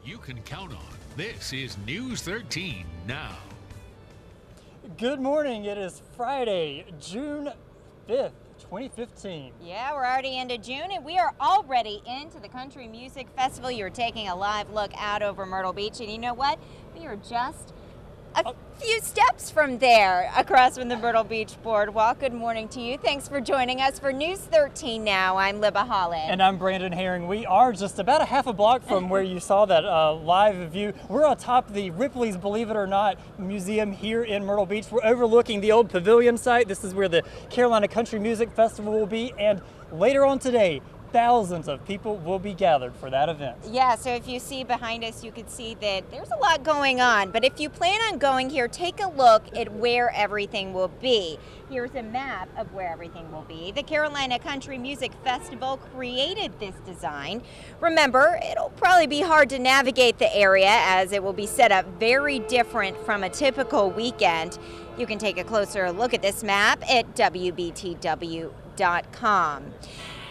you can count on. This is News 13 Now. Good morning. It is Friday, June 5th, 2015. Yeah, we're already into June and we are already into the Country Music Festival. You're taking a live look out over Myrtle Beach, and you know what? We are just a few steps from there, across from the Myrtle Beach Boardwalk. Good morning to you. Thanks for joining us for News 13 Now. I'm Libba Holland. And I'm Brandon Herring. We are just about a half a block from where you saw that live view. We're on top of the Ripley's Believe It or Not Museum here in Myrtle Beach. We're overlooking the old pavilion site. This is where the Carolina Country Music Festival will be. And later on today, thousands of people will be gathered for that event. Yeah, so if you see behind us, you can see that there's a lot going on. But if you plan on going here, take a look at where everything will be. Here's a map of where everything will be. The Carolina Country Music Festival created this design. Remember, it'll probably be hard to navigate the area as it will be set up very different from a typical weekend. You can take a closer look at this map at WBTW.com.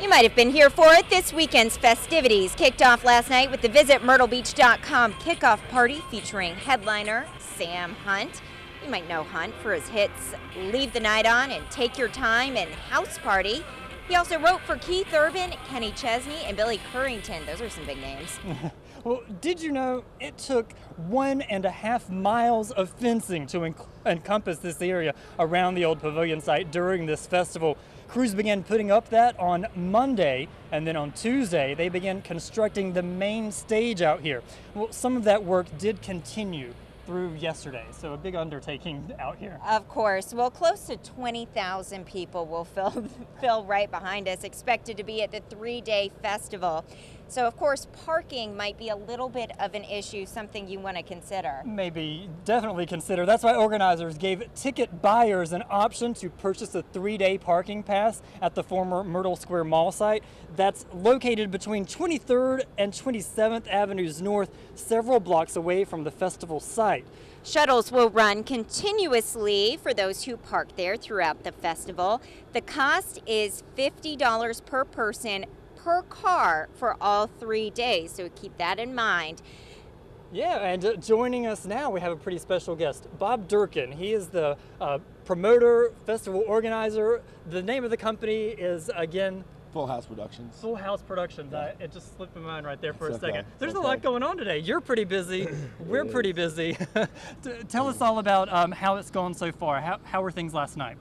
You might have been here for it. This weekend's festivities kicked off last night with the VisitMyrtleBeach.com kickoff party featuring headliner Sam Hunt. You might know Hunt for his hits Leave the Night On and Take Your Time and House Party. He also wrote for Keith Urban, Kenny Chesney, and Billy Currington. Those are some big names. Well, did you know it took 1.5 miles of fencing to encompass this area around the old pavilion site during this festival? Crews began putting up that on Monday, and then on Tuesday, they began constructing the main stage out here. Well, some of that work did continue through yesterday, so a big undertaking out here. Of course. Well, close to 20,000 people will fill right behind us, expected to be at the 3-day festival. So, of course, parking might be a little bit of an issue, something you want to consider. Maybe, definitely consider. That's why organizers gave ticket buyers an option to purchase a 3-day parking pass at the former Myrtle Square Mall site. That's located between 23rd and 27th Avenues North, several blocks away from the festival site. Shuttles will run continuously for those who park there throughout the festival. The cost is $50 per person per car for all 3 days, so keep that in mind. Yeah, and joining us now, we have a pretty special guest, Bob Durkin. He is the promoter, festival organizer. The name of the company is, again, Full House Productions. Full House Productions. Yeah. It just slipped my mind right there for It's a second. okay. There's It's a lot okay. going on today. You're pretty busy. We're pretty busy. Tell us all about how it's gone so far. How were things last night?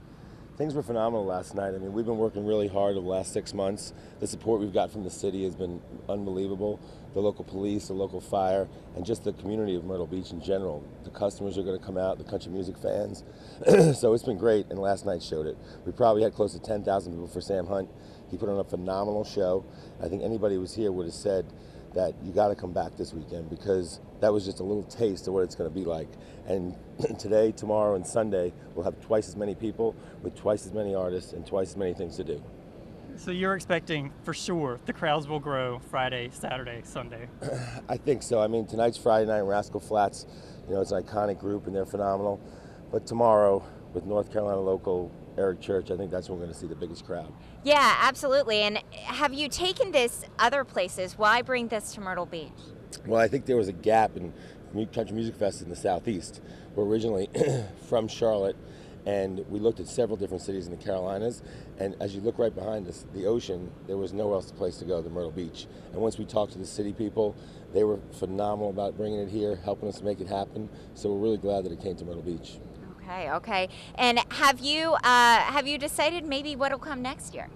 Things were phenomenal last night. I mean, we've been working really hard over the last 6 months. The support we've got from the city has been unbelievable. The local police, the local fire, and just the community of Myrtle Beach in general. The customers are going to come out, the country music fans. So it's been great, and last night showed it. We probably had close to 10,000 people for Sam Hunt. He put on a phenomenal show. I think anybody who was here would have said that you got to come back this weekend, because that was just a little taste of what it's going to be like. And today, tomorrow, and Sunday, we'll have twice as many people with twice as many artists and twice as many things to do. So you're expecting, for sure, the crowds will grow Friday, Saturday, Sunday? I think so. I mean, tonight's Friday night in Rascal Flats. You know, it's an iconic group and they're phenomenal. But tomorrow, with North Carolina local Eric Church, I think that's when we're going to see the biggest crowd. Yeah, absolutely. And have you taken this other places? Why bring this to Myrtle Beach? Well, I think there was a gap in country music fest in the Southeast. We're originally from Charlotte, and we looked at several different cities in the Carolinas, and as you look right behind us, the ocean, there was nowhere else place to go than Myrtle Beach. And once we talked to the city people, they were phenomenal about bringing it here, helping us make it happen, so we're really glad that it came to Myrtle Beach. Okay. And have you decided maybe what'll come next year?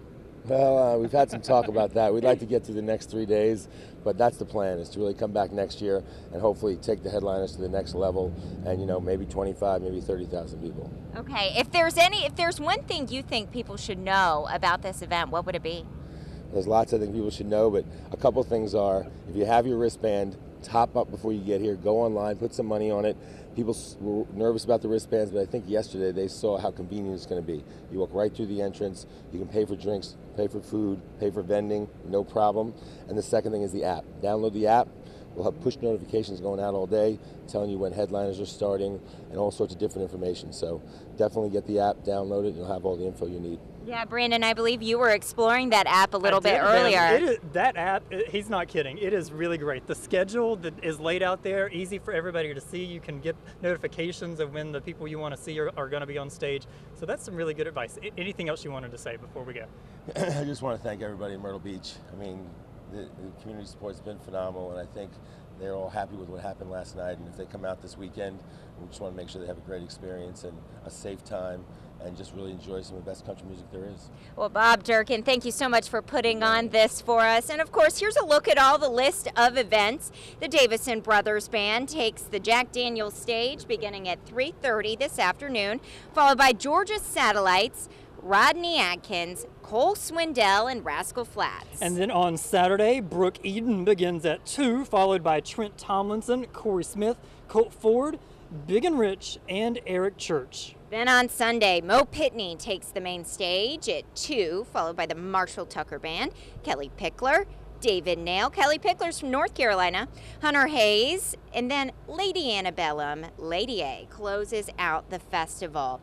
Well, we've had some talk about that. We'd like to get to the next 3 days, but that's the plan, is to really come back next year and hopefully take the headliners to the next level, and maybe 25, maybe 30,000 people. Okay. If there's one thing you think people should know about this event, what would it be? There's lots I think people should know, but a couple things are, if you have your wristband, top up before you get here, go online, put some money on it. People were nervous about the wristbands, but I think yesterday they saw how convenient it's going to be. You walk right through the entrance, you can pay for drinks, pay for food, pay for vending, no problem. And the second thing is the app. Download the app. We'll have push notifications going out all day, telling you when headliners are starting and all sorts of different information. So definitely get the app, download it, and you'll have all the info you need. Yeah, Brandon, I believe you were exploring that app a little I bit did, earlier. man. That app, he's not kidding. It is really great. The schedule that is laid out there, easy for everybody to see. You can get notifications of when the people you want to see are going to be on stage. So that's some really good advice. Anything else you wanted to say before we go? I just want to thank everybody in Myrtle Beach. I mean, the community support's been phenomenal, and I think they're all happy with what happened last night. And if they come out this weekend, we just want to make sure they have a great experience and a safe time, and just really enjoy some of the best country music there is. Well, Bob Durkin, thank you so much for putting on this for us. And of course, here's a look at all the list of events. The Davison Brothers Band takes the Jack Daniels stage beginning at 3:30 this afternoon, followed by Georgia Satellites, Rodney Atkins, Cole Swindell, and Rascal Flatts. And then on Saturday, Brooke Eden begins at 2, followed by Trent Tomlinson, Corey Smith, Colt Ford, Big and Rich, and Eric Church. Then on Sunday, Mo Pitney takes the main stage at 2, followed by the Marshall Tucker Band, Kelly Pickler, David Nail, Kelly Pickler's from North Carolina, Hunter Hayes, and then Lady Antebellum, Lady A, closes out the festival.